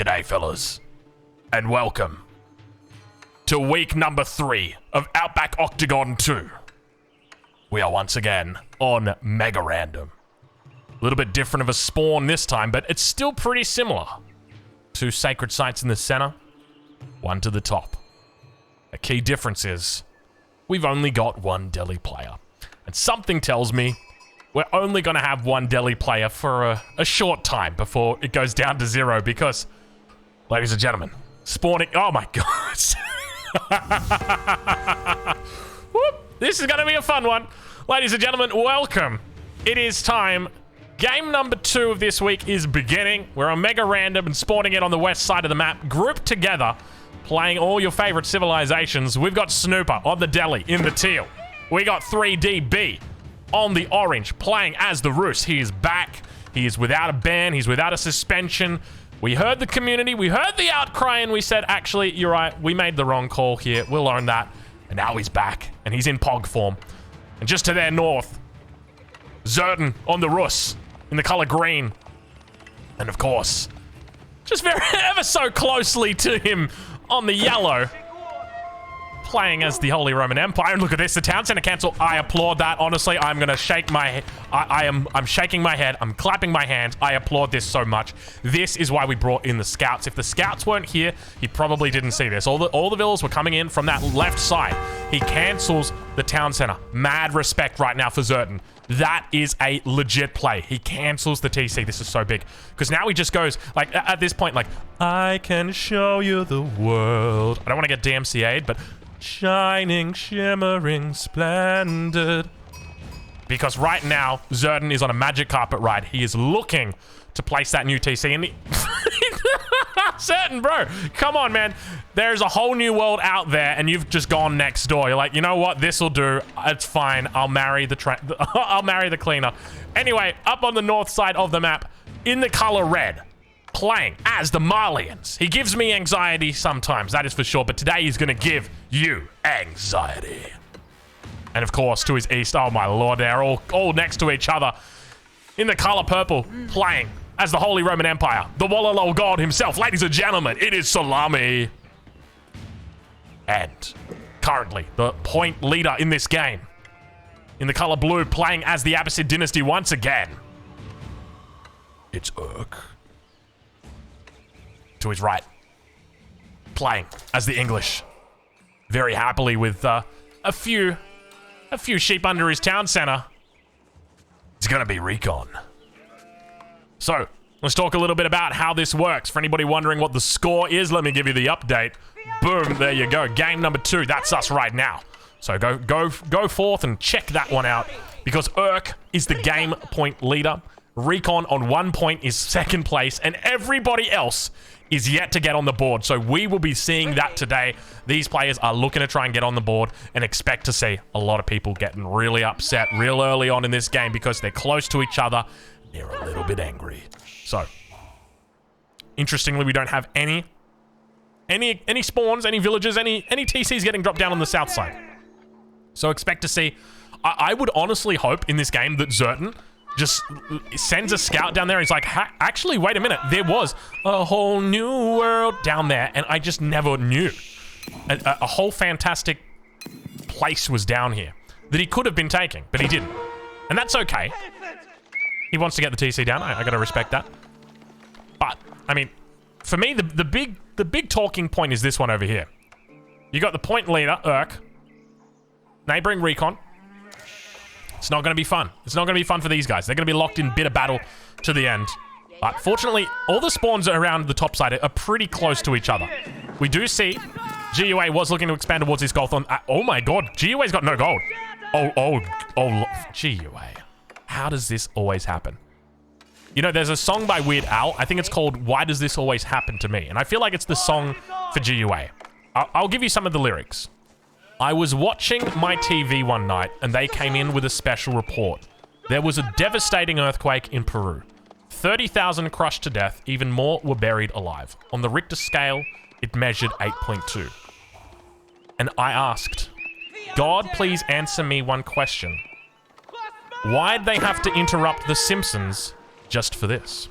G'day, fellas, and welcome to week number 3 of Outback Octagon 2. We are once again on Mega Random. A little bit different of a spawn this time, but it's still pretty similar. 2 sacred sites in the center, 1 to the top. A key difference is we've only got 1 Delhi player, and something tells me we're only going to have 1 Delhi player for a short time before it goes down to 0 because, ladies and gentlemen, spawning... Oh my god. Whoop, this is going to be a fun one. Ladies and gentlemen, welcome. It is time. Game number 2 of this week is beginning. We're on Mega Random and spawning it on the west side of the map, grouped together, playing all your favorite civilizations. We've got Snooper on the Delhi in the teal. We got 3DB on the orange, playing as the Roos. He is back. He is without a ban. He's without a suspension. We heard the community. We heard the outcry, and we said, actually, you're right. We made the wrong call here. We'll own that. And now he's back, and he's in Pog form. And just to their north, Zerdan on the Roos in the color green. And of course, just very ever so closely to him on the yellow, playing as the Holy Roman Empire. And look at this, the town center cancel. I applaud that. Honestly, I'm gonna shake my head. I'm shaking my head. I'm clapping my hands. I applaud this so much. This is why we brought in the scouts. If the scouts weren't here, he probably didn't see this. All the villas were coming in from that left side. He cancels the town center. Mad respect right now for Zerdan. That is a legit play. He cancels the TC. This is so big. Because now he just goes, like, at this point, like, I can show you the world. I don't want to get DMCA'd, but shining, shimmering, splendid. Because right now, Zerdan is on a magic carpet ride. He is looking to place that new TC. And Zerdan, bro, come on, man. There's a whole new world out there, and you've just gone next door. You're like, you know what? This'll do. It's fine. I'll marry the I'll marry the cleaner. Anyway, up on the north side of the map, in the color red, playing as the Malians. He gives me anxiety sometimes, that is for sure, but today he's gonna give you anxiety. And of course, to his east, oh my lord, they're all next to each other. In the color purple, playing as the Holy Roman Empire, the Wallalol god himself. Ladies and gentlemen, it is Szalami. And currently, the point leader in this game, in the color blue, playing as the Abbasid dynasty once again. It's Urk. To his right, playing as the English, very happily with a few sheep under his town center. It's gonna be Recon. So let's talk a little bit about how this works. For anybody wondering what the score is, let me give you the update. Boom, there you go. Game number 2. That's us right now. So go forth and check that one out, because Urk is the game point leader. Recon on 1 point is second place, and everybody else is yet to get on the board. So we will be seeing that today. These players are looking to try and get on the board, and expect to see a lot of people getting really upset real early on in this game because they're close to each other. They're a little bit angry. So, interestingly, we don't have any spawns, any villages, any TCs getting dropped down on the south side. So expect to see. I would honestly hope in this game that Zerdan just sends a scout down there. He's like, actually, wait a minute. There was a whole new world down there, and I just never knew. A whole fantastic place was down here that he could have been taking, but he didn't. And that's okay. He wants to get the TC down. I gotta respect that. But, I mean, for me, the big talking point is this one over here. You got the point leader, Urk. Neighboring Recon. It's not going to be fun. It's not going to be fun for these guys. They're going to be locked in bitter battle to the end. But fortunately, all the spawns around the top side are pretty close to each other. We do see GUA was looking to expand towards his gold on... oh my god, GUA's got no gold. Oh, GUA. How does this always happen? You know, there's a song by Weird Al. I think it's called Why Does This Always Happen to Me? And I feel like it's the song for GUA. I'll give you some of the lyrics. I was watching my TV one night, and they came in with a special report. There was a devastating earthquake in Peru. 30,000 crushed to death, even more were buried alive. On the Richter scale, it measured 8.2. And I asked, God, please answer me one question. Why'd they have to interrupt The Simpsons just for this?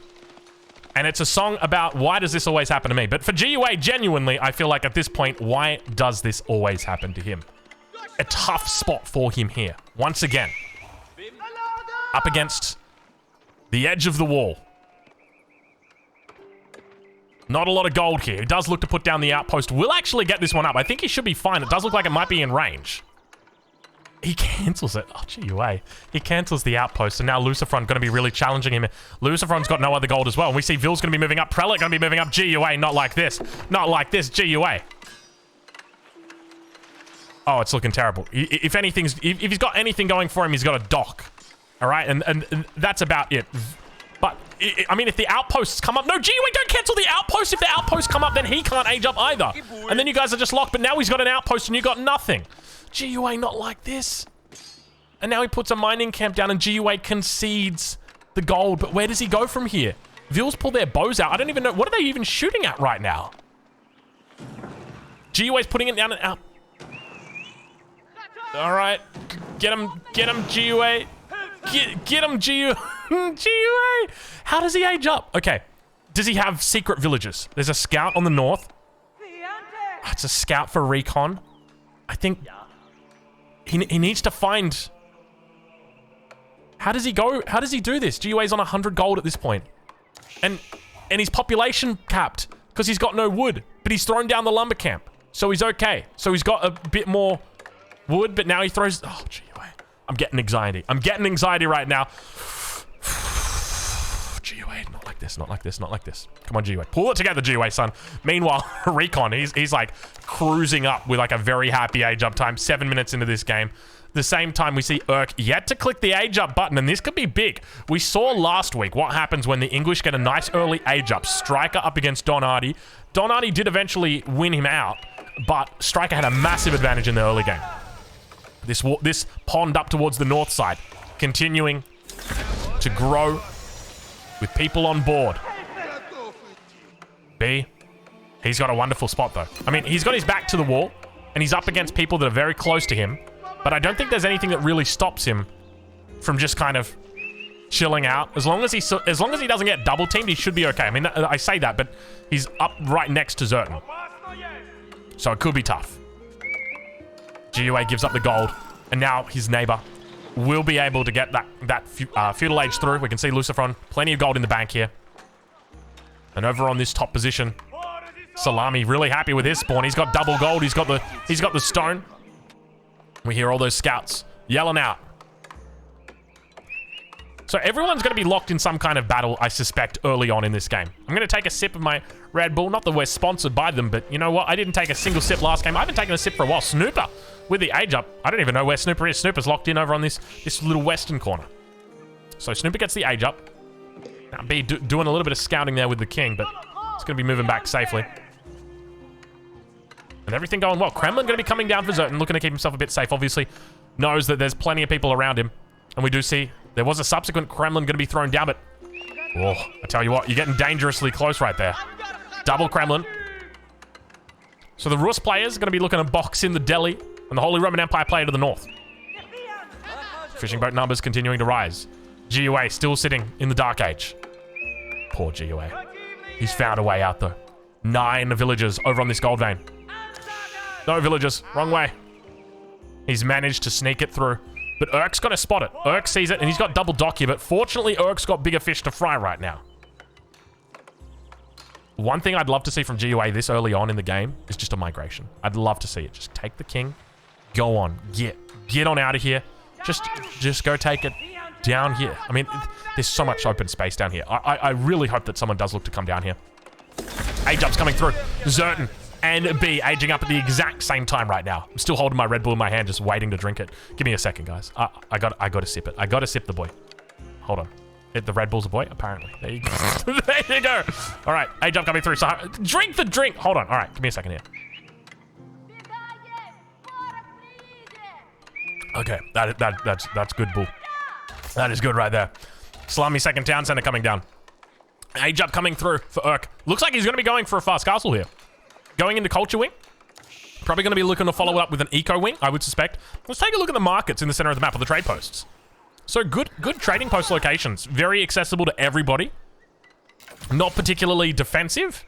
And it's a song about why does this always happen to me? But for GUA, genuinely, I feel like at this point, why does this always happen to him? A tough spot for him here. Once again. Up against the edge of the wall. Not a lot of gold here. He does look to put down the outpost. Will actually get this one up. I think he should be fine. It does look like it might be in range. He cancels it. Oh, GUA. He cancels the outpost, and now Lucifron going to be really challenging him. Lucifron's got no other gold as well. And we see Vil's going to be moving up. Prelate going to be moving up. GUA, not like this. Not like this, GUA. Oh, it's looking terrible. If anything's... If he's got anything going for him, he's got a dock. All right? And that's about it. But, I mean, if the outposts come up... No, GUA, don't cancel the outpost. If the outposts come up, then he can't age up either. And then you guys are just locked, but now he's got an outpost and you got nothing. GUA, not like this. And now he puts a mining camp down and GUA concedes the gold. But where does he go from here? Vils pull their bows out. I don't even know. What are they even shooting at right now? GUA's putting it down and out. All right. Get him, GUA. Get him, GUA. GUA. How does he age up? Okay. Does he have secret villages? There's a scout on the north. It's a scout for recon. I think he needs to find... How does he go? How does he do this? GUA's on 100 gold at this point. And he's population capped because he's got no wood. But he's thrown down the lumber camp. So he's okay. So he's got a bit more wood, but now he throws... Oh, GUA. I'm getting anxiety. I'm getting anxiety right now. GUA, not like this, not like this, not like this. Come on, GUA. Pull it together, GUA, son. Meanwhile, Recon, he's like cruising up with like a very happy age up time. 7 minutes into this game. The same time we see Urk yet to click the age up button, and this could be big. We saw last week what happens when the English get a nice early age up. Striker up against Don Hardy. Don Hardy did eventually win him out, but Striker had a massive advantage in the early game. This pond up towards the north side, continuing to grow with people on board. B, he's got a wonderful spot though. I mean, he's got his back to the wall, and he's up against people that are very close to him. But I don't think there's anything that really stops him from just kind of chilling out. As long as he doesn't get double teamed, he should be okay. I mean, I say that, but he's up right next to Zertan, so it could be tough. GUA gives up the gold, and now his neighbor will be able to get that feudal age through. We can see Lucifron, plenty of gold in the bank here. And over on this top position, Szalami really happy with his spawn. He's got double gold. He's got the stone. We hear all those scouts yelling out. So everyone's going to be locked in some kind of battle, I suspect, early on in this game. I'm going to take a sip of my Red Bull. Not that we're sponsored by them, but you know what? I didn't take a single sip last game. I haven't taken a sip for a while. Snooper with the age up. I don't even know where Snooper is. Snooper's locked in over on this little western corner. So Snooper gets the age up. Now B doing a little bit of scouting there with the king, but it's going to be moving back safely. And everything going well. Kremlin going to be coming down for Zertan, looking to keep himself a bit safe. Obviously knows that there's plenty of people around him. And we do see there was a subsequent Kremlin going to be thrown down, but... Oh, I tell you what, you're getting dangerously close right there. Double Kremlin. So the Rus players are going to be looking to box in the Delhi and the Holy Roman Empire player to the north. Fishing boat numbers continuing to rise. GUA still sitting in the Dark Age. Poor GUA. He's found a way out though. 9 villagers over on this gold vein. No villagers, wrong way. He's managed to sneak it through. But Urk's got to spot it. Urk sees it, and he's got double dock here, but fortunately, Urk's got bigger fish to fry right now. One thing I'd love to see from GUA this early on in the game is just a migration. I'd love to see it. Just take the king, go on, get on out of here. Just go take it down here. I mean, there's so much open space down here. I really hope that someone does look to come down here. Age up's coming through. Zertan and B aging up at the exact same time right now. I'm still holding my Red Bull in my hand, just waiting to drink it. Give me a second, guys. I got to sip it. I got to sip the boy. Hold on. The Red Bull's a boy, apparently. There you go. There you go. All right, age up coming through. So drink the drink. Hold on. All right, give me a second here. Okay, that's good, Bull. That is good right there. Szalami second town center coming down. Age up coming through for Urk. Looks like he's going to be going for a fast castle here. Going into culture wing. Probably going to be looking to follow it up with an eco wing, I would suspect. Let's take a look at the markets in the center of the map, or the trade posts. So good trading post locations. Very accessible to everybody. Not particularly defensive.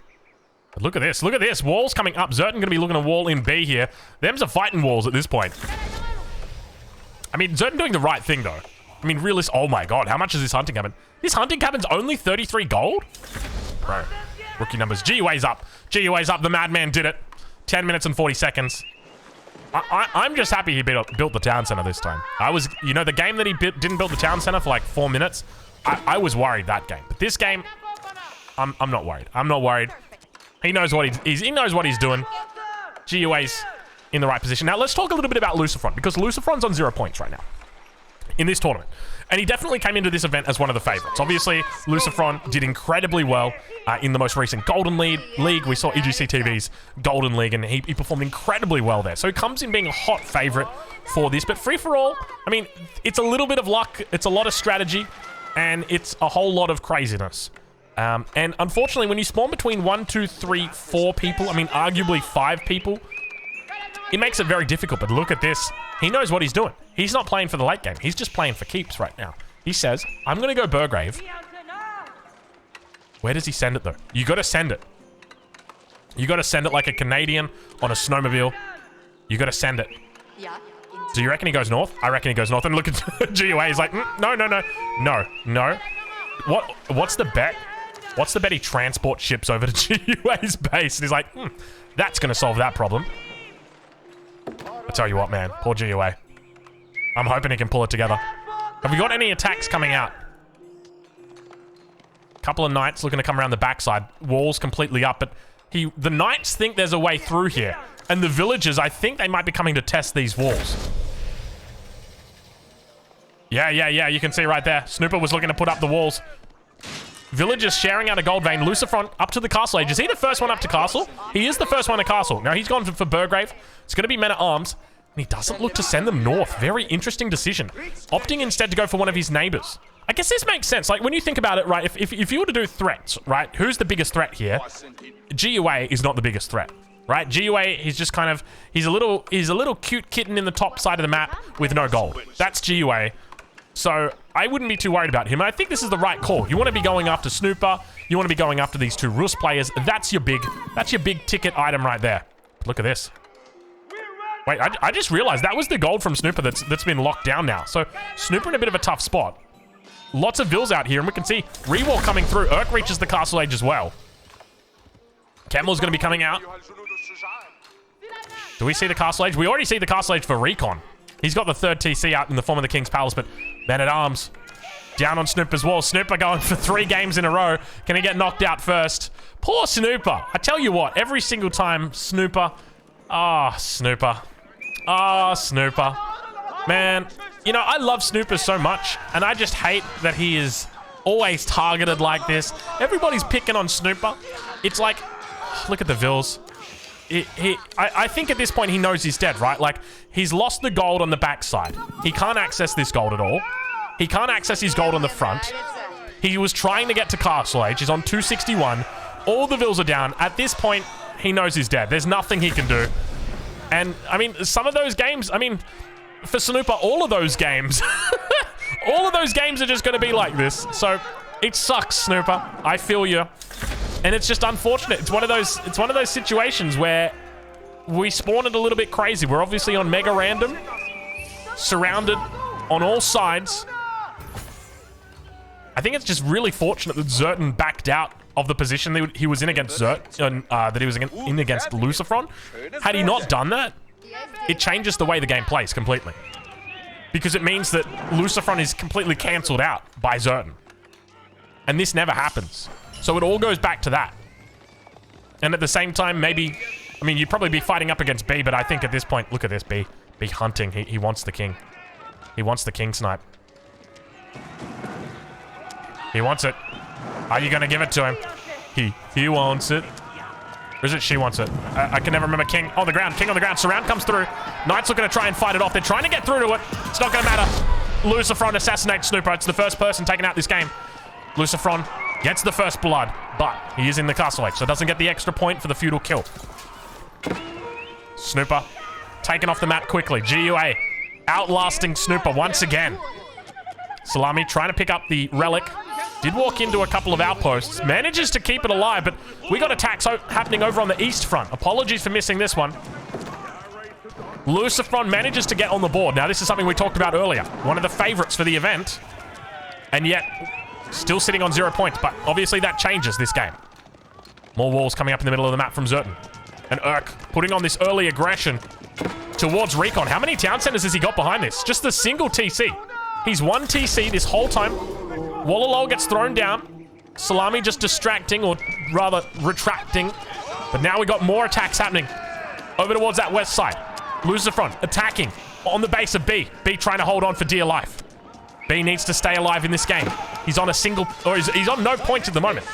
But look at this. Look at this. Walls coming up. Zertan going to be looking at a wall in B here. Them's are fighting walls at this point. I mean, Zertan doing the right thing, though. I mean, oh my god, how much is this hunting cabin? This hunting cabin's only 33 gold? Bro, rookie numbers. GUA's up. GUA's up. The madman did it. 10 minutes and 40 seconds. I'm just happy he built the town center this time. You know, the game that he didn't build the town center for like 4 minutes, I was worried that game. But this game, I'm not worried. I'm not worried. He knows what he knows what he's doing. GUA's in the right position. Now, let's talk a little bit about Lucifron, because Lucifron's on 0 points right now in this tournament. And he definitely came into this event as one of the favorites. Obviously, Lucifron did incredibly well in the most recent Golden League. We saw EGC TV's Golden League, and he performed incredibly well there. So he comes in being a hot favorite for this. But free-for-all, I mean, it's a little bit of luck, it's a lot of strategy, and it's a whole lot of craziness. And unfortunately, when you spawn between 1, 2, 3, 4 people, I mean, arguably 5 people, it makes it very difficult. But look at this. He knows what he's doing. He's not playing for the late game. He's just playing for keeps right now. He says, I'm going to go Burgrave. Where does he send it, though? You got to send it. You got to send it like a Canadian on a snowmobile. You got to send it. Do you reckon he goes north? I reckon he goes north. And look at GUA. He's like, no. What's the bet? What's the bet he transport ships over to GUA's base? And he's like, that's going to solve that problem. I tell you what, man. Poor GUA. I'm hoping he can pull it together. Have we got any attacks coming out? Couple of knights looking to come around the backside. Walls completely up, but the knights think there's a way through here. And the villagers, I think they might be coming to test these walls. Yeah. You can see right there. Snooper was looking to put up the walls. Villagers sharing out a gold vein. Lucifron up to the castle age. Is he the first one up to castle? He is the first one to castle. Now he's gone for Burgrave. It's going to be men-at-arms. And he doesn't look to send them north. Very interesting decision. Opting instead to go for one of his neighbors. I guess this makes sense. Like, when you think about it, right, if you were to do threats, right, who's the biggest threat here? GUA is not the biggest threat, right? GUA, he's just kind of, he's a little cute kitten in the top side of the map with no gold. That's GUA. So I wouldn't be too worried about him. I think this is the right call. You want to be going after Snooper. You want to be going after these two Rus players. That's your big ticket item right there. Look at this. Wait, I just realized that was the gold from Snooper that's been locked down now. So Snooper in a bit of a tough spot. Lots of vills out here, and we can see Rewar coming through. Urk reaches the castle age as well. Kemel's going to be coming out. Do we see the castle age? We already see the castle age for Recon. He's got the third TC out in the form of the King's Palace, but Men-at-Arms down on Snooper's wall. Snooper going for 3 games in a row. Can he get knocked out first? Poor Snooper. I tell you what, every single time Snooper... Snooper. Snooper. Man, you know, I love Snooper so much, and I just hate that he is always targeted like this. Everybody's picking on Snooper. It's like, look at the vills. I think at this point he knows he's dead, right? Like, he's lost the gold on the backside. He can't access this gold at all. He can't access his gold on the front. He was trying to get to Castle Age. He's on 261. All the vills are down. At this point, he knows he's dead. There's nothing he can do. And, I mean, some of those games, I mean, for Snooper, all of those games, all of those games are just going to be like this. So, it sucks, Snooper. I feel you. And it's just unfortunate. It's one of those situations where we spawn it a little bit crazy. We're obviously on mega random, surrounded on all sides. I think it's just really fortunate that Zertan backed out of the position that he was in against that he was in against Lucifron. Had he not done that, it changes the way the game plays completely. Because it means that Lucifron is completely cancelled out by Zertan. And this never happens. So it all goes back to that. And at the same time, maybe... I mean, you'd probably be fighting up against B, but I think at this point... Look at this, B. B hunting. He wants the king. He wants the king snipe. He wants it. Are you going to give it to him? He wants it. Or is it she wants it? I can never remember. King on the ground. King on the ground. Surround comes through. Knights are going to try and fight it off. They're trying to get through to it. It's not going to matter. Lucifron assassinates Snooper. It's the first person taken out this game. Lucifron gets the first blood, but he is in the castle age, so doesn't get the extra point for the feudal kill. Snooper taken off the map quickly. GUA outlasting Snooper once again. Szalami trying to pick up the relic. Did walk into a couple of outposts. Manages to keep it alive, but we got attacks happening over on the east front. Apologies for missing this one. Lucifron manages to get on the board. Now, this is something we talked about earlier. One of the favorites for the event. And yet, still sitting on 0 points. But obviously that changes this game. More walls coming up in the middle of the map from Zertan. And Urk putting on this early aggression towards Recon. How many town centers has he got behind this? Just the single TC. He's one TC this whole time. Wallalol gets thrown down. Szalami just distracting, or rather retracting. But now we got more attacks happening over towards that west side. Lucifron attacking on the base of B. B trying to hold on for dear life. B needs to stay alive in this game. He's on a single, or he's on no points at the moment.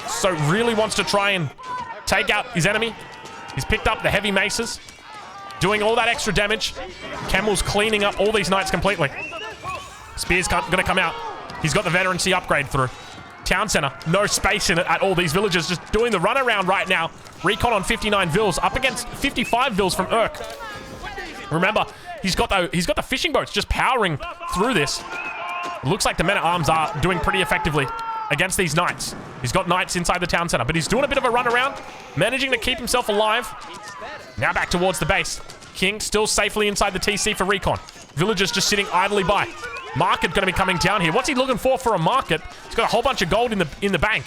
So really wants to try and take out his enemy. He's picked up the heavy maces, doing all that extra damage. Camel's cleaning up all these knights completely. Spear's gonna come out. He's got the veterancy upgrade through. Town center, no space in it at all. These villagers just doing the runaround right now. Recon on 59 vils, up against 55 vils from Urk. Remember, he's got the fishing boats just powering through this. It looks like the men-at-arms are doing pretty effectively against these knights. He's got knights inside the town center, but he's doing a bit of a runaround, managing to keep himself alive. Now back towards the base. King still safely inside the TC for Recon. Villagers just sitting idly by. Market going to be coming down here. What's he looking for a market? He's got a whole bunch of gold in the bank.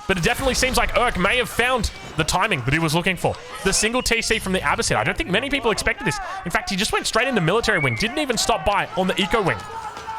But it definitely seems like Urk may have found the timing that he was looking for. The single TC from the Abbasid. I don't think many people expected this. In fact, he just went straight into military wing. Didn't even stop by on the eco wing.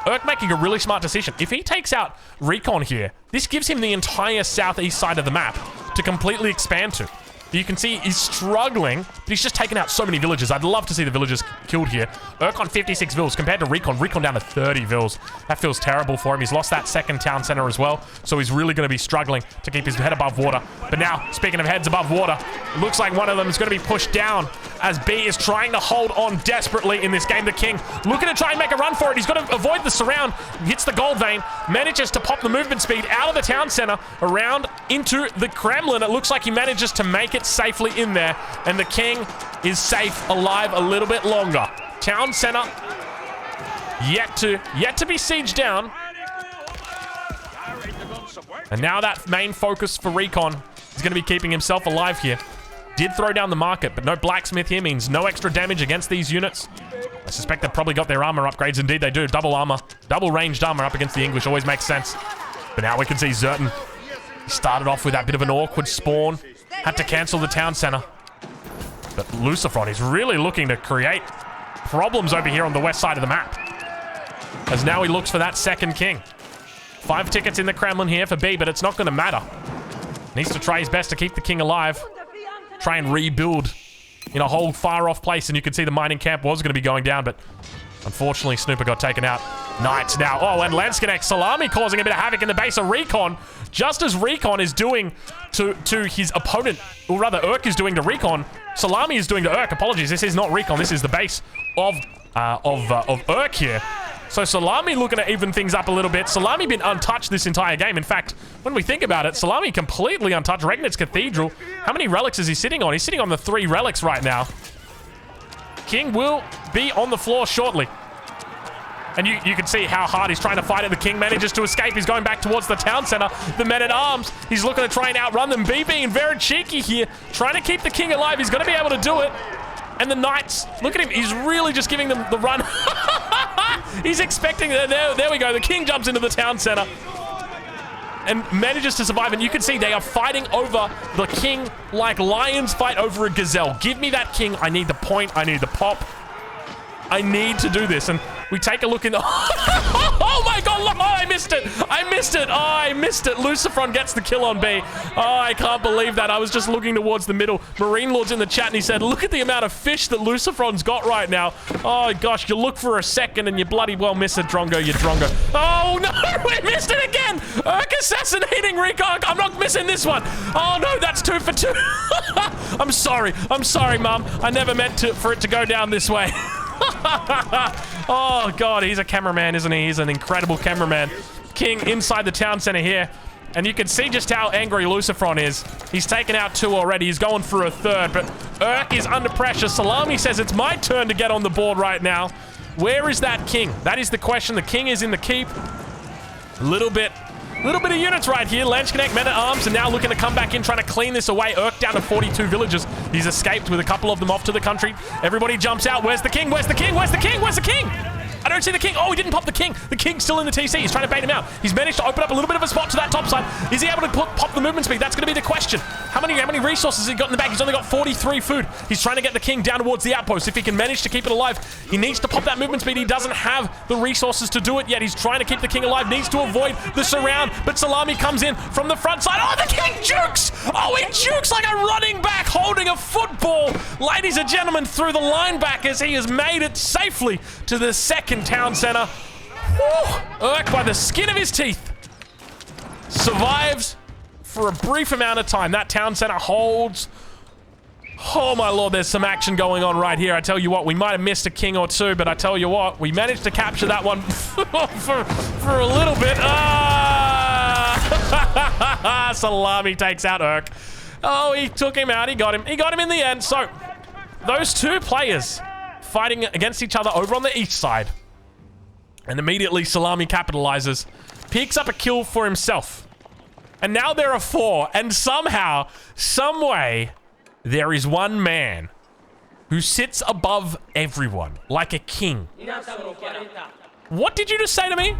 Urk making a really smart decision. If he takes out Recon here, this gives him the entire southeast side of the map to completely expand to. You can see he's struggling, but he's just taken out so many villagers. I'd love to see the villagers killed here. Urk on 56 vils compared to Recon. Recon down to 30 vils. That feels terrible for him. He's lost that second town center as well, so he's really going to be struggling to keep his head above water. But now, speaking of heads above water, it looks like one of them is going to be pushed down as B is trying to hold on desperately in this game. The King looking to try and make a run for it. He's got to avoid the surround. Hits the gold vein. Manages to pop the movement speed out of the town center around into the Kremlin. It looks like he manages to make it safely in there, and the King is safe, alive a little bit longer. Town center yet to be sieged down. And now that main focus for Recon is going to be keeping himself alive here. Did throw down the market, but no blacksmith here means no extra damage against these units. I suspect they've probably got their armor upgrades. Indeed they do. Double armor, double ranged armor up against the English always makes sense. But now we can see Zertan. He started off with that bit of an awkward spawn. Had to cancel the town center. But Lucifron is really looking to create problems over here on the west side of the map. As now he looks for that second king. 5 tickets in the Kremlin here for B, but it's not going to matter. Needs to try his best to keep the king alive. Try and rebuild in a whole far off place, and you can see the mining camp was going to be going down, but unfortunately Snooper got taken out. Knights now. Oh, and Landsconnect Szalami causing a bit of havoc in the base of Recon. Just as Recon is doing to his opponent, or rather Urk is doing to Recon, Szalami is doing to Urk. Apologies, this is not Recon, this is the base of Urk here. So Szalami looking to even things up a little bit. Szalami been untouched this entire game. In fact, when we think about it, Szalami completely untouched. Regnitz Cathedral. How many relics is he sitting on? He's sitting on the 3 relics right now. King will be on the floor shortly. And you can see how hard he's trying to fight it. The King manages to escape. He's going back towards the town center. The men-at-arms, he's looking to try and outrun them. B being very cheeky here, trying to keep the King alive. He's going to be able to do it. And the Knights, look at him. He's really just giving them the run. He's expecting, there we go. The King jumps into the town center and manages to survive. And you can see they are fighting over the King like lions fight over a gazelle. Give me that King. I need the point. I need the pop. I need to do this. And we take a look in the... Oh my god, look! Oh, I missed it! I missed it! Oh, I missed it! Lucifron gets the kill on B. Oh, I can't believe that. I was just looking towards the middle. Marine Lord's in the chat and he said, look at the amount of fish that Lucifron's got right now. Oh gosh, you look for a second and you bloody well miss it, Drongo, you Drongo. Oh no, we missed it again! Urk assassinating Recon. I'm not missing this one. Oh no, that's 2 for 2. I'm sorry, Mum. I never meant for it to go down this way. Oh god, he's a cameraman, isn't he? He's an incredible cameraman. King inside the town center here, and you can see just how angry Lucifron is. He's taken out 2 already. He's going for a 3rd, but Urk is under pressure. Szalami says it's my turn to get on the board right now. Where is that King? That is the question. The King is in the keep. A little bit Little bit of units right here. Landsknecht, men-at-arms, and now looking to come back in, trying to clean this away. Urk down to 42 villagers. He's escaped with a couple of them off to the country. Everybody jumps out. Where's the king? Where's the king? Where's the king? Where's the king? I don't see the king. Oh, he didn't pop the king. The king's still in the TC. He's trying to bait him out. He's managed to open up a little bit of a spot to that top side. Is he able to pop the movement speed? That's going to be the question. How many resources has he got in the bag? He's only got 43 food. He's trying to get the king down towards the outpost. If he can manage to keep it alive, he needs to pop that movement speed. He doesn't have the resources to do it yet. He's trying to keep the king alive. Needs to avoid the surround, but Szalami comes in from the front side. Oh, the king jukes! Oh, he jukes like a running back holding a football. Ladies and gentlemen, through the linebackers, he has made it safely to the second town center. Urk by the skin of his teeth survives for a brief amount of time. That town center holds. Oh my lord, there's some action going on right here. I tell you what, we might have missed a king or two, but I tell you what, we managed to capture that one for a little bit. Szalami takes out Urk. Oh, he took him out. He got him. He got him in the end. So those two players fighting against each other over on the east side. And immediately Szalami capitalizes, picks up a kill for himself. And now there are 4, and somehow, some way, there is one man who sits above everyone, like a king. What did you just say to me?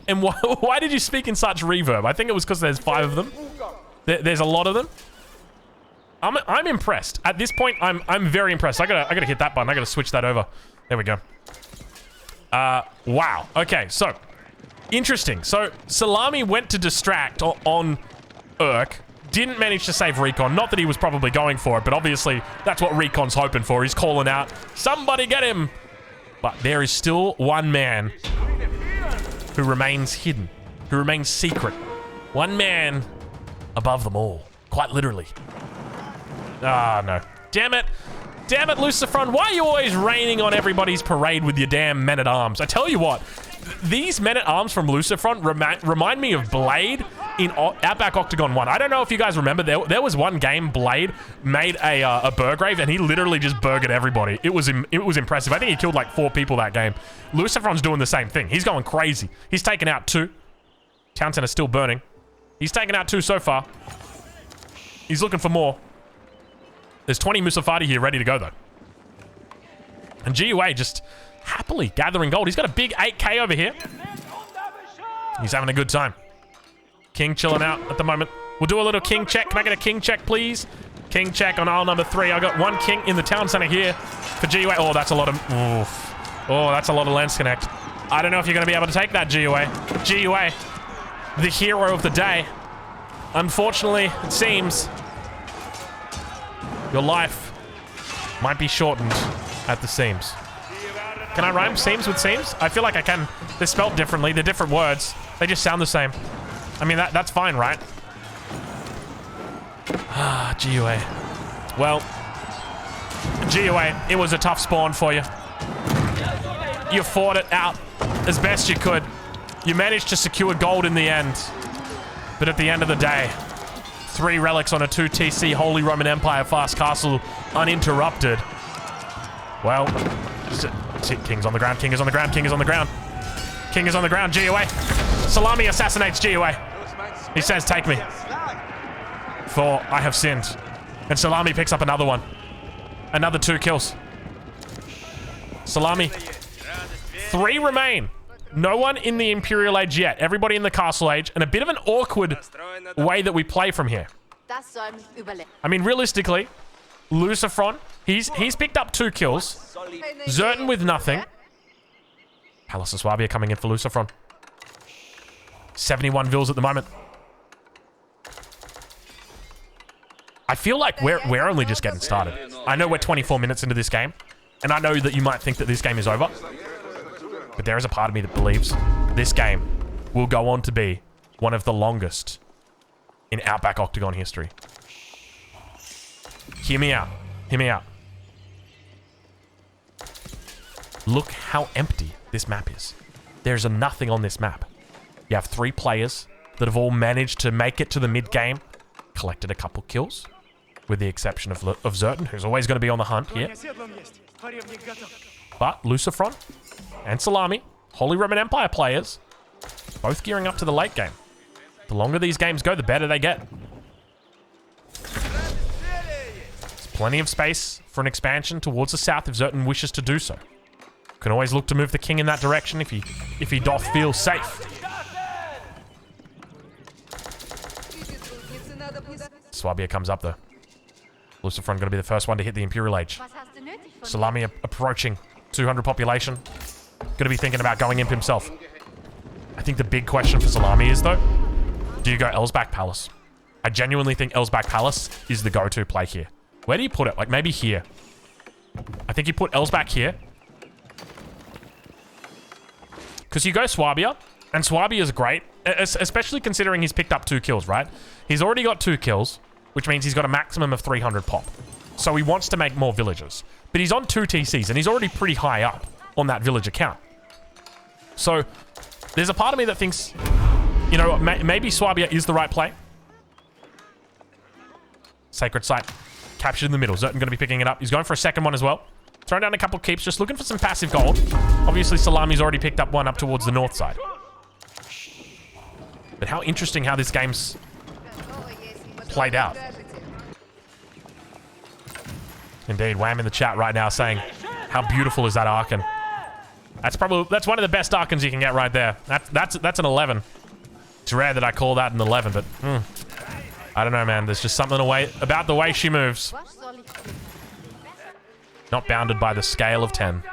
And why did you speak in such reverb? I think it was because there's 5 of them. There's a lot of them. I'm impressed. At this point, I'm very impressed. I gotta hit that button. I gotta switch that over. There we go. Wow. Okay, so interesting. So Szalami went to distract on Urk. Didn't manage to save Recon. Not that he was probably going for it, but obviously that's what Recon's hoping for. He's calling out, somebody get him. But there is still one man who remains hidden, who remains secret. One man above them all, quite literally. Ah, no. Damn it. Damn it, Lucifron. Why are you always raining on everybody's parade with your damn men-at-arms? I tell you what, these men-at-arms from Lucifron remind me of Blade in Outback Octagon 1. I don't know if you guys remember, there was one game Blade made a Burgrave, and he literally just burgered everybody. It was impressive. I think he killed like 4 people that game. Lucifron's doing the same thing. He's going crazy. He's taken out 2. Town center's still burning. He's taken out 2 so far. He's looking for more. There's 20 Musafati here ready to go, though. And GUA just happily gathering gold. He's got a big 8k over here. He's having a good time. King chilling out at the moment. We'll do a little king check. Can I get a king check, please? King check on aisle number 3. I got 1 king in the town center here for GUA. Oh, that's a lot of... Oof. Oh, that's a lot of Landsknecht. I don't know if you're going to be able to take that, GUA. GUA, the hero of the day. Unfortunately, it seems... your life might be shortened at the seams. Can I rhyme seams with seams? I feel like I can. They're spelled differently. They're different words. They just sound the same. I mean, that's fine, right? Ah, GUA. Well, GUA, it was a tough spawn for you. You fought it out as best you could. You managed to secure gold in the end. But at the end of the day, 3 relics on a 2 TC Holy Roman Empire fast castle uninterrupted. Well, King's on the ground, King is on the ground, King is on the ground. King is on the ground, GUA. Szalami assassinates GUA. He says, take me. For I have sinned. And Szalami picks up another one. Another 2 kills. Szalami. 3 remain. No one in the Imperial Age yet. Everybody in the Castle Age. And a bit of an awkward way that we play from here. I mean, realistically, Lucifron, he's picked up 2 kills. Zerton with nothing. Palace of Swabia coming in for Lucifron. 71 vills at the moment. I feel like we're only just getting started. I know we're 24 minutes into this game. And I know that you might think that this game is over. But there is a part of me that believes this game will go on to be one of the longest in Outback Octagon history. Hear me out. Hear me out. Look how empty this map is. There's a nothing on this map. You have 3 players that have all managed to make it to the mid-game, collected a couple kills, with the exception of Zerton, who's always going to be on the hunt here. But Lucifron and Szalami, Holy Roman Empire players, Both gearing up to the late game. The longer these games go, the better they get. There's plenty of space for an expansion towards the south if Zertan wishes to do so. Can always look to move the king in that direction if he doth feel safe. Swabia comes up though. Lucifron gonna be the first one to hit the Imperial Age. Szalami approaching 200 population. Gonna be thinking about going imp himself. I think the big question for Szalami is though, do you go Elsback Palace? I genuinely think Elsback Palace is the go-to play here. Where do you put it? Like maybe here. I think you put Elsback here. Because you go Swabia, and Swabia is great, especially considering he's picked up 2 kills, right? He's already got 2 kills, which means he's got a maximum of 300 pop. So he wants to make more villages. But he's on 2 TCs, and he's already pretty high up on that village account. So there's a part of me that thinks, you know, maybe Swabia is the right play. Sacred Site captured in the middle. Zertan going to be picking it up. He's going for a second one as well. Throwing down a couple keeps, just looking for some passive gold. Obviously, Salami's already picked up one up towards the north side. But how interesting how this game's played out. Indeed, Wham in the chat right now saying, how beautiful is that Archon? That's one of the best Archons you can get right there. That's an 11. It's rare that I call that an 11, but I don't know, man. There's just something about the way she moves. Not bounded by the scale of 10.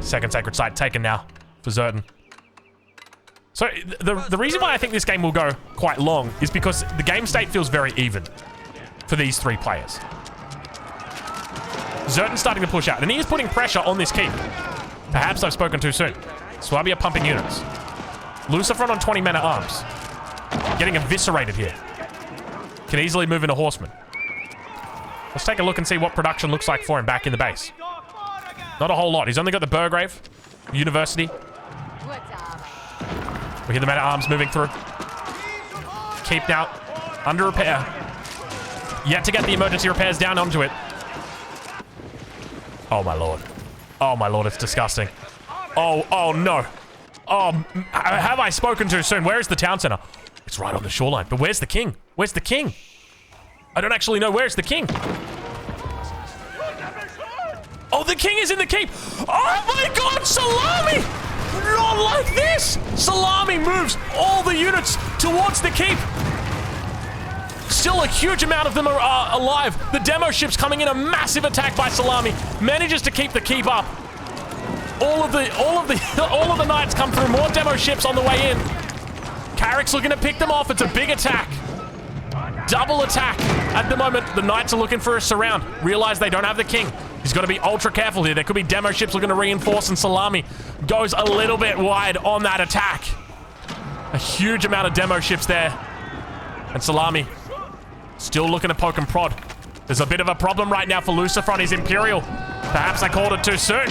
Second Sacred Site taken now for Zertan. So the reason why I think this game will go quite long is because the game state feels very even for these 3 players. Zertan's starting to push out, and he is putting pressure on this keep. Perhaps I've spoken too soon. Swabia pumping units. Lucifron on 20 men at arms. Getting eviscerated here. Can easily move into horsemen. Let's take a look and see what production looks like for him back in the base. Not a whole lot. He's only got the Burgrave, University. We hear the men at arms moving through. Keep now under repair. Yet to get the emergency repairs down onto it. Oh my lord. Oh my lord, it's disgusting. Oh no. Oh, have I spoken too soon? Where is the town center? It's right on the shoreline. But where's the king? Where's the king? I don't actually know where's the king. Oh, the king is in the keep. Oh my god, Szalami! Not like this! Szalami moves all the units towards the keep. Still a huge amount of them are alive. The demo ship's coming in, a massive attack by Szalami. Manages to keep the keep up. All of the knights come through. More demo ships on the way in. Carrick's looking to pick them off. It's a big attack. Double attack. At the moment, the knights are looking for a surround. Realize they don't have the king. He's got to be ultra careful here. There could be demo ships looking to reinforce, and Szalami goes a little bit wide on that attack. A huge amount of demo ships there. And Szalami still looking to poke and prod. There's a bit of a problem right now for Lucifron. He's Imperial. Perhaps I called it too soon.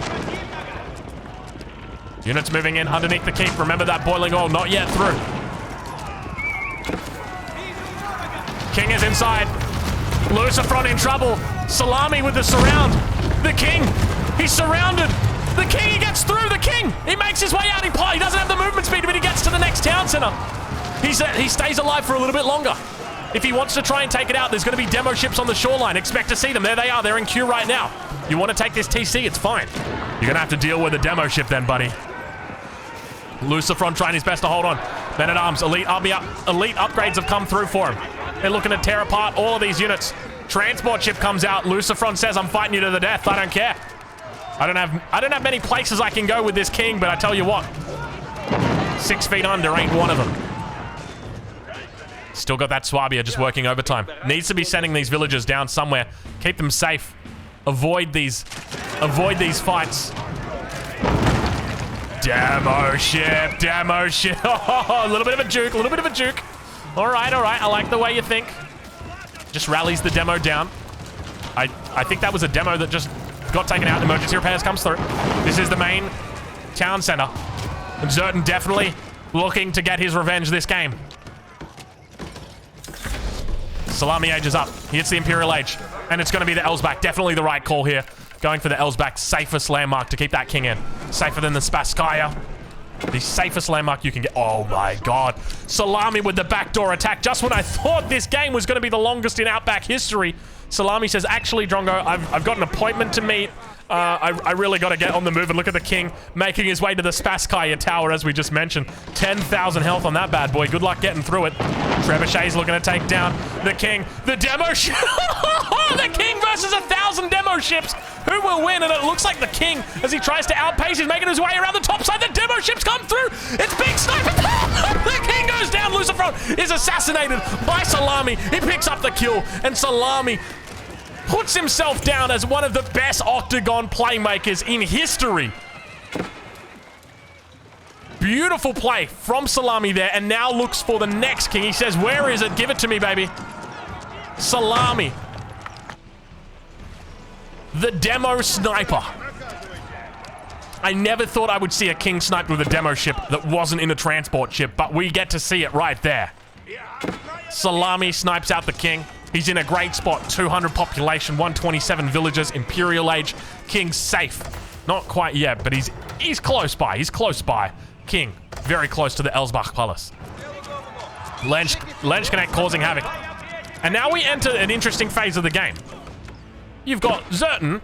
Units moving in underneath the keep. Remember that boiling oil not yet through. King is inside. Lucifron in trouble. Szalami with the surround. The king. He's surrounded. The king, he gets through. The king. He makes his way out. He doesn't have the movement speed, but he gets to the next town center. He stays alive for a little bit longer. If he wants to try and take it out, there's going to be demo ships on the shoreline. Expect to see them. There they are. They're in queue right now. You want to take this TC, it's fine. You're going to have to deal with a demo ship then, buddy. Lucifron trying his best to hold on. Men-at-Arms, elite upgrades have come through for him. They're looking to tear apart all of these units. Transport ship comes out. Lucifron says, I'm fighting you to the death. I don't care. I don't have many places I can go with this king, but I tell you what. 6 feet under ain't one of them. Still got that Swabia just working overtime. Needs to be sending these villagers down somewhere. Keep them safe. Avoid these fights. Demo ship. Oh, a little bit of a juke. All right. I like the way you think. Just rallies the demo down. I think that was a demo that just got taken out. Emergency repairs comes through. This is the main town center. And Zertan definitely looking to get his revenge this game. Szalami ages up. He hits the Imperial Age. And it's going to be the Elsback. Definitely the right call here. Going for the Elsback. Safest landmark to keep that king in. Safer than the Spasskaya. The safest landmark you can get. Oh my god. Szalami with the backdoor attack. Just when I thought this game was going to be the longest in Outback history, Szalami says, actually, Drongo, I've got an appointment to meet. I really got to get on the move, and look at the king making his way to the Spaskaya Tower, as we just mentioned. 10,000 health on that bad boy. Good luck getting through it. Trebuchet's looking to take down the king. The demo ship. The king versus 1,000 demo ships. Who will win? And it looks like the king, as he tries to outpace, he's making his way around the top side. The demo ships come through. It's big sniper. The king goes down. Lucifer is assassinated by Szalami. He picks up the kill, and Szalami puts himself down as one of the best Octagon playmakers in history. Beautiful play from Szalami there, and now looks for the next king. He says, where is it? Give it to me, baby. Szalami. The demo sniper. I never thought I would see a king sniped with a demo ship that wasn't in a transport ship, but we get to see it right there. Szalami snipes out the king. He's in a great spot. 200 population, 127 villagers, Imperial age. King's safe. Not quite yet, but he's close by. He's close by. King, very close to the Elsbach Palace. Lench Connect causing havoc. And now we enter an interesting phase of the game. You've got Zerton,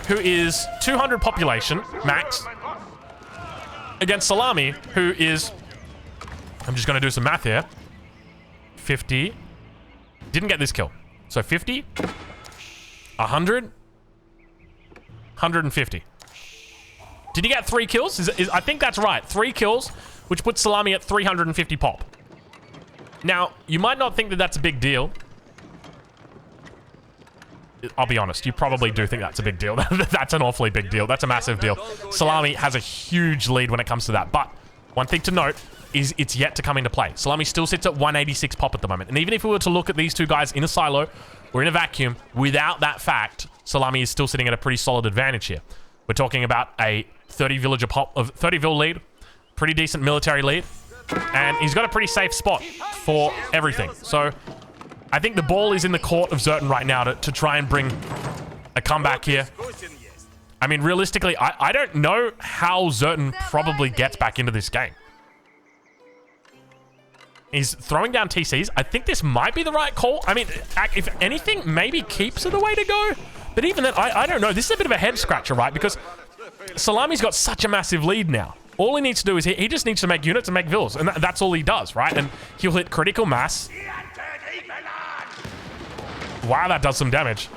who is 200 population, max, against Szalami, who is, I'm just going to do some math here, 50. Didn't get this kill. So 50, 100, 150. Did he get 3 kills? I think that's right. 3 kills, which puts Szalami at 350 pop. Now, you might not think that that's a big deal. I'll be honest, you probably do think that's a big deal. That's an awfully big deal. That's a massive deal. Szalami has a huge lead when it comes to that. But one thing to note is it's yet to come into play. Szalami still sits at 186 pop at the moment. And even if we were to look at these two guys in a silo or in a vacuum, without that fact, Szalami is still sitting at a pretty solid advantage here. We're talking about a 30 villager pop of 30 vil lead, pretty decent military lead, and he's got a pretty safe spot for everything. So I think the ball is in the court of Zerton right now to try and bring a comeback here. I mean, realistically, I don't know how Zerton probably gets back into this game. He's throwing down TCs. I think this might be the right call. I mean, if anything, maybe keeps are the way to go. But even then, I don't know. This is a bit of a head scratcher, right? Because Szalami's got such a massive lead now. All he needs to do is he just needs to make units and make vills. And that's all he does, right? And he'll hit critical mass. Wow, that does some damage.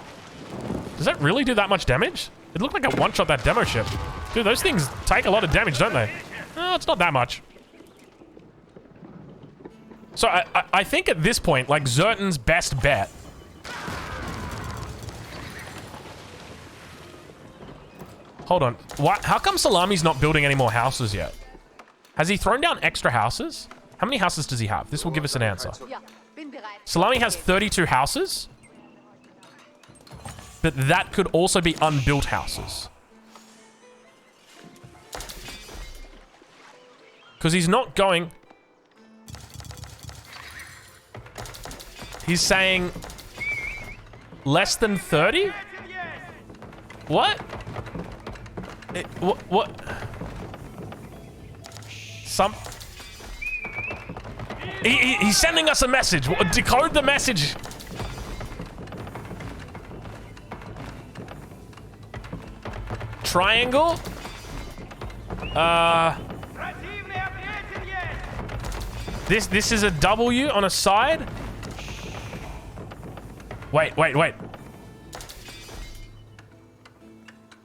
Does that really do that much damage? It looked like it one-shot that demo ship. Dude, those things take a lot of damage, don't they? No, it's not that much. So I think at this point, like, Zerton's best bet hold on. What? How come Szalami's not building any more houses yet? Has he thrown down extra houses? How many houses does he have? This will give us an answer. Szalami has 32 houses. But that could also be unbuilt houses. Because he's not going... He's saying... less than 30? What? What? He's sending us a message. Decode the message. Triangle? This is a W on a side? Wait.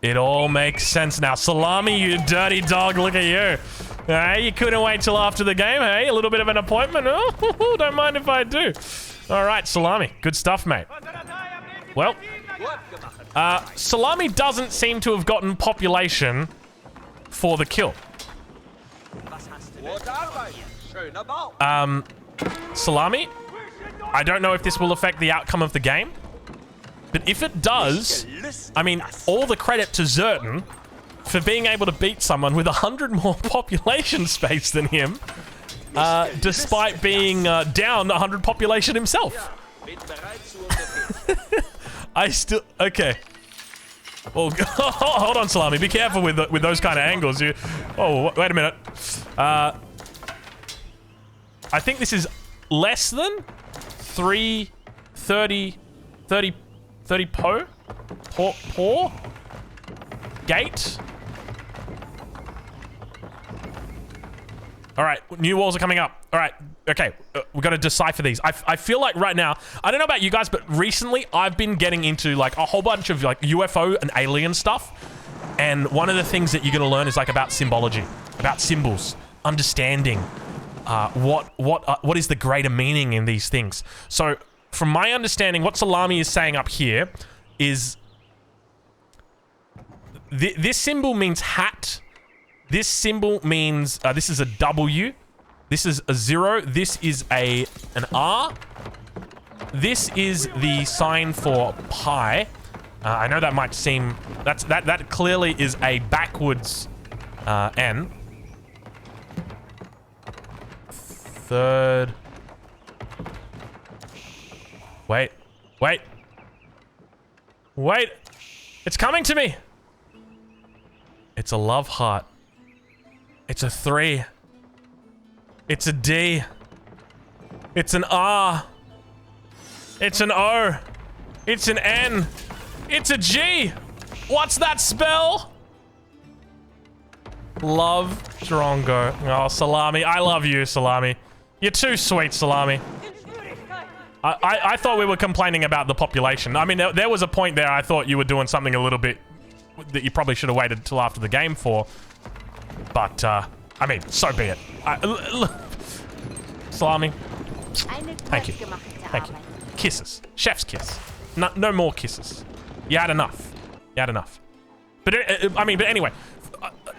It all makes sense now. Szalami, you dirty dog, look at you. Hey, you couldn't wait till after the game, hey? A little bit of an appointment? Oh, don't mind if I do. All right, Szalami. Good stuff, mate. Well, Szalami doesn't seem to have gotten population for the kill. Szalami, I don't know if this will affect the outcome of the game, but if it does, I mean, all the credit to Zerton for being able to beat someone with 100 more population space than him, despite being down 100 population himself. Okay. Oh, hold on, Szalami. Be careful with those kind of angles. Oh, wait a minute. I think this is less than 30 po gate. All right, new walls are coming up. All right, okay, we've got to decipher these. I feel like right now, I don't know about you guys, but recently I've been getting into like a whole bunch of like UFO and alien stuff. And one of the things that you're going to learn is like about symbology, about symbols, understanding what is the greater meaning in these things. So from my understanding, what Szalami is saying up here is this symbol means hat. This symbol means, this is a W. This is a 0. This is an R. This is the sign for pi. I know that might seem, that clearly is a backwards N. Third. Wait. It's coming to me. It's a love heart. It's a 3. It's a D. It's an R. It's an O. It's an N. It's a G. What's that spell? Love Drongo. Oh, Szalami. I love you, Szalami. You're too sweet, Szalami. I thought we were complaining about the population. I mean, there was a point there I thought you were doing something a little bit that you probably should have waited till after the game for. But, I mean, so be it. Szalami. Thank you. Thank you. Kisses. Chef's kiss. No more kisses. You had enough. You had enough. But, but anyway,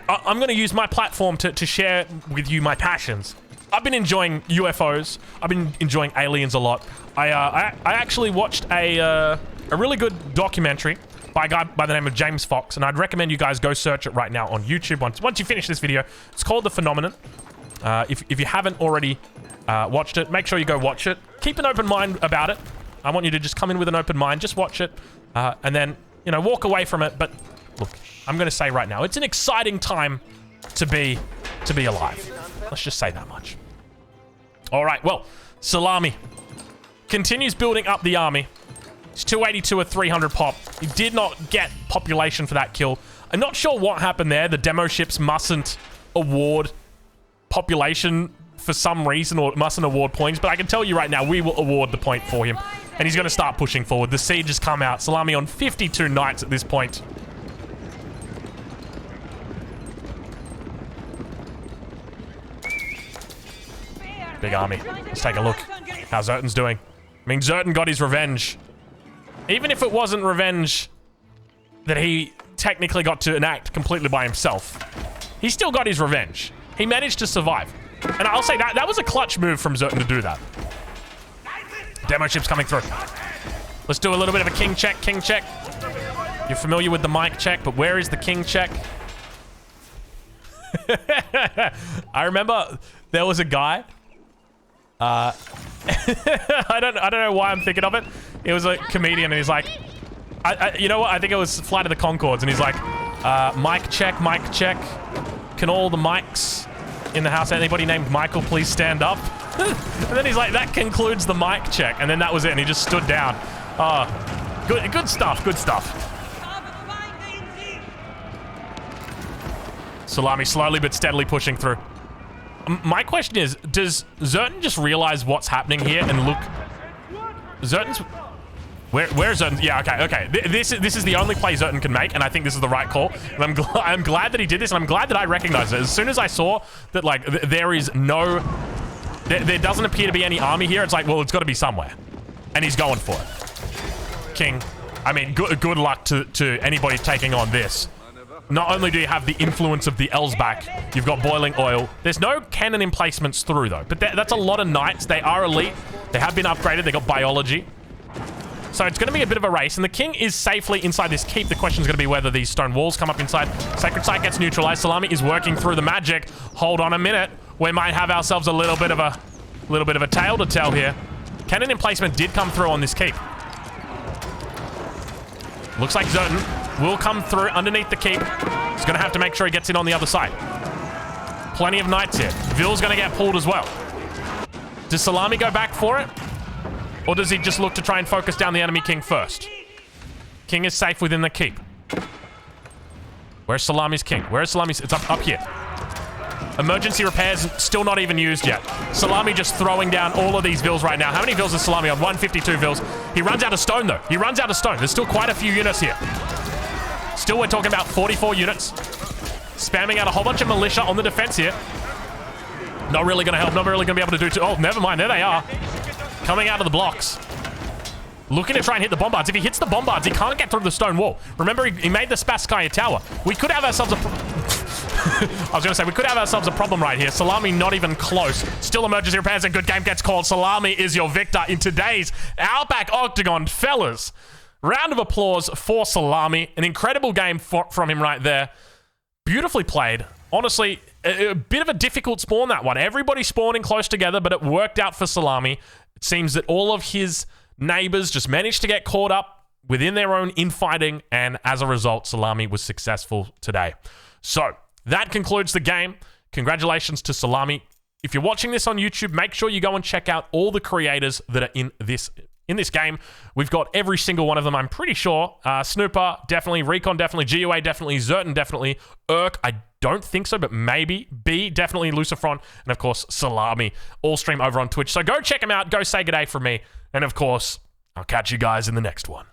I'm going to use my platform to share with you my passions. I've been enjoying UFOs. I've been enjoying aliens a lot. I actually watched a really good documentary by a guy by the name of James Fox, and I'd recommend you guys go search it right now on YouTube once you finish this video. It's called The Phenomenon. If you haven't already watched it, make sure you go watch it. Keep an open mind about it. I want you to just come in with an open mind, just watch it, and then, you know, walk away from it. But look, I'm going to say right now, it's an exciting time to be alive. Let's just say that much. All right, well, Szalami continues building up the army. It's 282 or 300 pop. He did not get population for that kill. I'm not sure what happened there. The demo ships mustn't award population for some reason, or mustn't award points, but I can tell you right now, we will award the point for him. And he's going to start pushing forward. The siege has come out. Szalami on 52 knights at this point. Big army. Let's take a look. How Zertan's doing. I mean, Zertan got his revenge. Even if it wasn't revenge that he technically got to enact completely by himself, he still got his revenge. He managed to survive. And I'll say that was a clutch move from Zertan to do that. Demo ship's coming through. Let's do a little bit of a king check, king check. You're familiar with the mic check, but where is the king check? I remember there was a guy. I don't know why I'm thinking of it. It was a comedian, and he's like, you know what? I think it was Flight of the Conchords, and he's like, mic check, mic check. Can all the mics in the house, anybody named Michael, please stand up? And then he's like, that concludes the mic check, and then that was it, and he just stood down. Good stuff, good stuff. Szalami slowly but steadily pushing through. My question is, does Zertan just realize what's happening here and look? Zertan's... Where's Zertan? Yeah, okay. This is the only play Zertan can make, and I think this is the right call. And I'm glad that he did this, and I'm glad that I recognized it. As soon as I saw that, like, there is no... There doesn't appear to be any army here, it's like, well, it's got to be somewhere. And he's going for it. King. I mean, good luck to anybody taking on this. Not only do you have the influence of the Elsback, you've got boiling oil. There's no cannon emplacements through, though. But that's a lot of knights. They are elite. They have been upgraded. They got biology. So it's going to be a bit of a race. And the king is safely inside this keep. The question is going to be whether these stone walls come up inside. Sacred Site gets neutralized. Szalami is working through the magic. Hold on a minute. We might have ourselves a little bit of a tale to tell here. Cannon emplacement did come through on this keep. Looks like Zertan will come through underneath the keep. He's going to have to make sure he gets in on the other side. Plenty of knights here. Vil's going to get pulled as well. Does Szalami go back for it? Or does he just look to try and focus down the enemy king first? King is safe within the keep. Where's Salami's king? Where's Salami's... It's up here. Emergency repairs still not even used yet. Szalami just throwing down all of these Vils right now. How many Vils is Szalami on? 152 Vils. He runs out of stone, though. He runs out of stone. There's still quite a few units here. Still, we're talking about 44 units. Spamming out a whole bunch of militia on the defense here. Not really going to help. Not really going to be able to do too... Oh, never mind. There they are. Coming out of the blocks. Looking to try and hit the bombards. If he hits the bombards, he can't get through the stone wall. Remember, he made the Spasskaya tower. We could have ourselves a... I was going to say, we could have ourselves a problem right here. Szalami not even close. Still emergency repairs and good game gets called. Szalami is your victor in today's Outback Octagon. Fellas, round of applause for Szalami. An incredible game from him right there. Beautifully played. Honestly, a bit of a difficult spawn, that one. Everybody spawning close together, but it worked out for Szalami. It seems that all of his neighbors just managed to get caught up within their own infighting, and as a result, Szalami was successful today. So, that concludes the game. Congratulations to Szalami. If you're watching this on YouTube, make sure you go and check out all the creators that are in this game. We've got every single one of them, I'm pretty sure. Snooper, definitely. Recon, definitely. GUA, definitely. Zerton, definitely. Urk, I don't think so, but maybe. B, definitely. Lucifron, and of course, Szalami. All stream over on Twitch. So go check them out. Go say good day from me. And of course, I'll catch you guys in the next one.